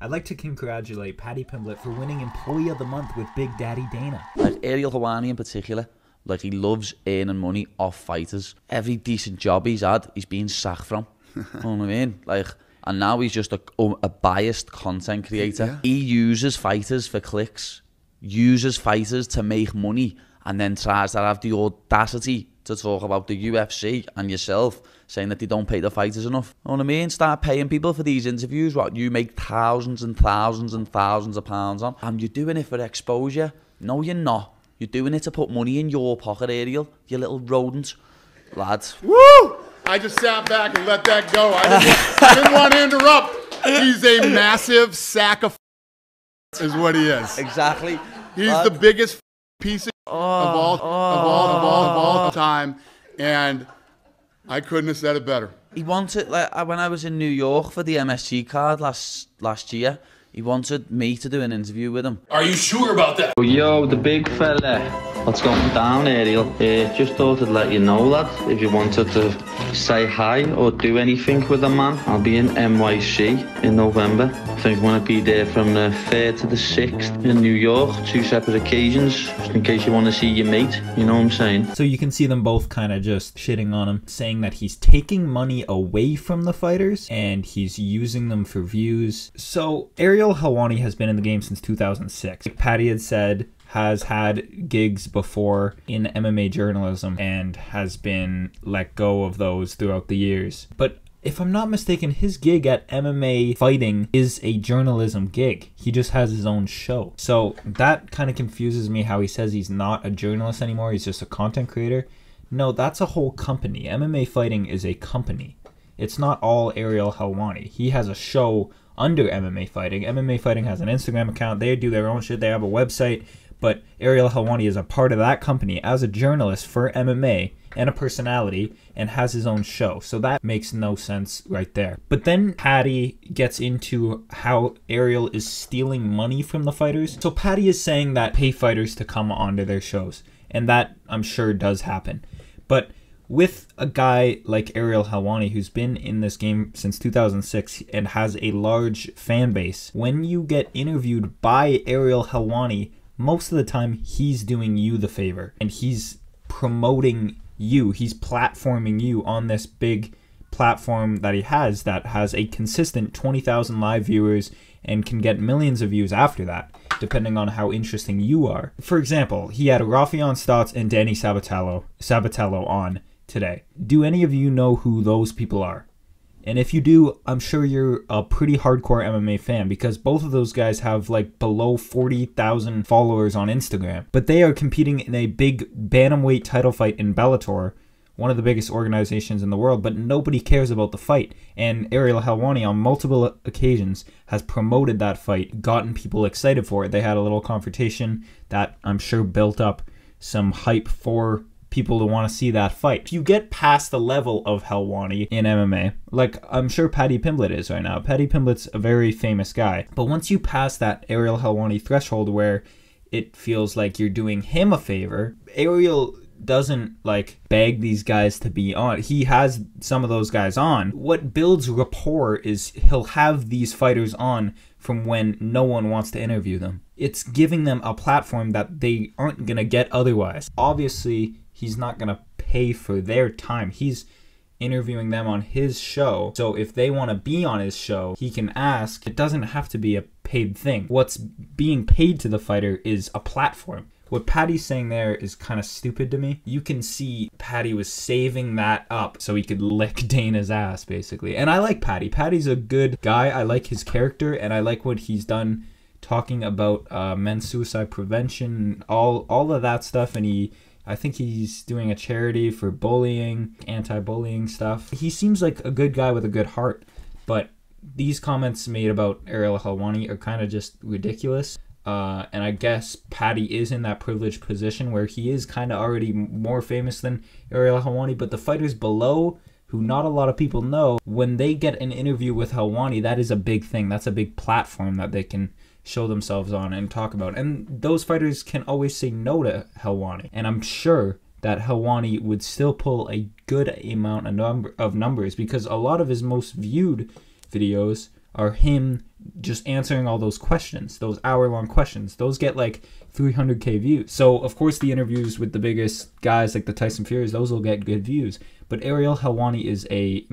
I'd like to congratulate Paddy Pimblett for winning Employee of the Month with Big Daddy Dana. Like Ariel Helwani in particular, like he loves earning money off fighters. Every decent job he's had, he's been sacked from. You know what I mean? Like, and now he's just a biased content creator. Yeah. He uses fighters for clicks, uses fighters to make money, and then tries to have the audacity to talk about the UFC and yourself, saying that they don't pay the fighters enough. You know what I mean? Start paying people for these interviews, what you make thousands and thousands and thousands of pounds on, and you're doing it for exposure. No, you're not. You're doing it to put money in your pocket, Ariel, you little rodent. Lads. Woo! I just sat back and let that go. I didn't want to interrupt. He's a massive sack of is what he is. Exactly. He's the biggest piece of all time, and I couldn't have said it better. He wanted, like, when I was in New York for the MSG card last year, he wanted me to do an interview with him. Are you sure about that? Yo, the big fella. What's going down, Ariel? Just thought I'd let you know, lad. If you wanted to say hi or do anything with a man, I'll be in NYC in November. I think I'm going to be there from the 3rd to the 6th in New York, 2 separate occasions, just in case you want to see your mate, you know what I'm saying? So you can see them both kind of just shitting on him, saying that he's taking money away from the fighters and he's using them for views. So Ariel Helwani has been in the game since 2006. Like Paddy had said, has had gigs before in MMA journalism and has been let go of those throughout the years. But if I'm not mistaken, his gig at MMA Fighting is a journalism gig. He just has his own show. So that kind of confuses me how he says he's not a journalist anymore. He's just a content creator. No, that's a whole company. MMA Fighting is a company. It's not all Ariel Helwani. He has a show under MMA Fighting. MMA Fighting has an Instagram account. They do their own shit. They have a website. But Ariel Helwani is a part of that company as a journalist for MMA and a personality and has his own show. So that makes no sense right there. But then Paddy gets into how Ariel is stealing money from the fighters. So Paddy is saying that pay fighters to come onto their shows. And that, I'm sure, does happen. But with a guy like Ariel Helwani, who's been in this game since 2006 and has a large fan base, when you get interviewed by Ariel Helwani, most of the time he's doing you the favor and he's promoting you. He's platforming you on this big platform that he has that has a consistent 20,000 live viewers and can get millions of views after that, depending on how interesting you are. For example, he had Rafion Stotts and Danny Sabatello on today. Do any of you know who those people are? And if you do, I'm sure you're a pretty hardcore MMA fan because both of those guys have like below 40,000 followers on Instagram. But they are competing in a big bantamweight title fight in Bellator, one of the biggest organizations in the world, but nobody cares about the fight. And Ariel Helwani on multiple occasions has promoted that fight, gotten people excited for it. They had a little confrontation that I'm sure built up some hype for people to want to see that fight. If you get past the level of Helwani in MMA, like I'm sure Paddy Pimblett is right now. Paddy Pimblett's a very famous guy. But once you pass that Ariel Helwani threshold where it feels like you're doing him a favor, Ariel doesn't like beg these guys to be on. He has some of those guys on. What builds rapport is he'll have these fighters on from when no one wants to interview them. It's giving them a platform that they aren't gonna get otherwise. Obviously, he's not going to pay for their time. He's interviewing them on his show. So if they want to be on his show, he can ask. It doesn't have to be a paid thing. What's being paid to the fighter is a platform. What Paddy's saying there is kind of stupid to me. You can see Paddy was saving that up so he could lick Dana's ass, basically. And I like Paddy. Paddy's a good guy. I like his character, and I like what he's done talking about men's suicide prevention, all of that stuff, and I think he's doing a charity for bullying, anti-bullying stuff. He seems like a good guy with a good heart, but these comments made about Ariel Helwani are kind of just ridiculous. And I guess Paddy is in that privileged position where he is kind of already more famous than Ariel Helwani, but the fighters below, who not a lot of people know, when they get an interview with Helwani, that is a big thing. That's a big platform that they can show themselves on and talk about. And those fighters can always say no to Helwani. And I'm sure that Helwani would still pull a good amount of numbers because a lot of his most viewed videos are him just answering all those questions, those hour-long questions. Those get like 300k views. So of course the interviews with the biggest guys like the Tyson Furies, those will get good views. But Ariel Helwani is a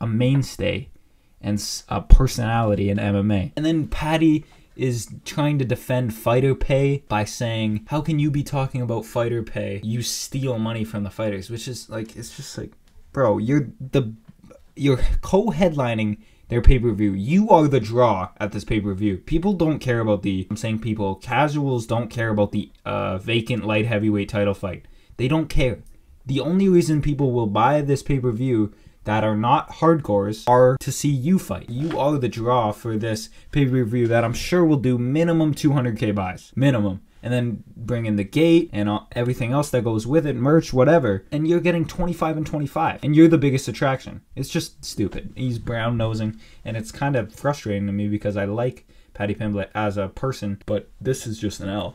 mainstay and a personality in MMA. And then Paddy is trying to defend fighter pay by saying, how can you be talking about fighter pay? You steal money from the fighters, which is like, it's just like, bro, you're co-headlining their pay-per-view. You are the draw at this pay-per-view. People don't care about casuals don't care about the vacant light heavyweight title fight. They don't care. The only reason people will buy this pay-per-view that are not hardcores are to see you fight. You are the draw for this pay-per-view that I'm sure will do minimum 200k buys. Minimum. And then bring in the gate and everything else that goes with it, merch, whatever. And you're getting 25 and 25. And you're the biggest attraction. It's just stupid. He's brown-nosing. And it's kind of frustrating to me because I like Paddy Pimblett as a person. But this is just an L.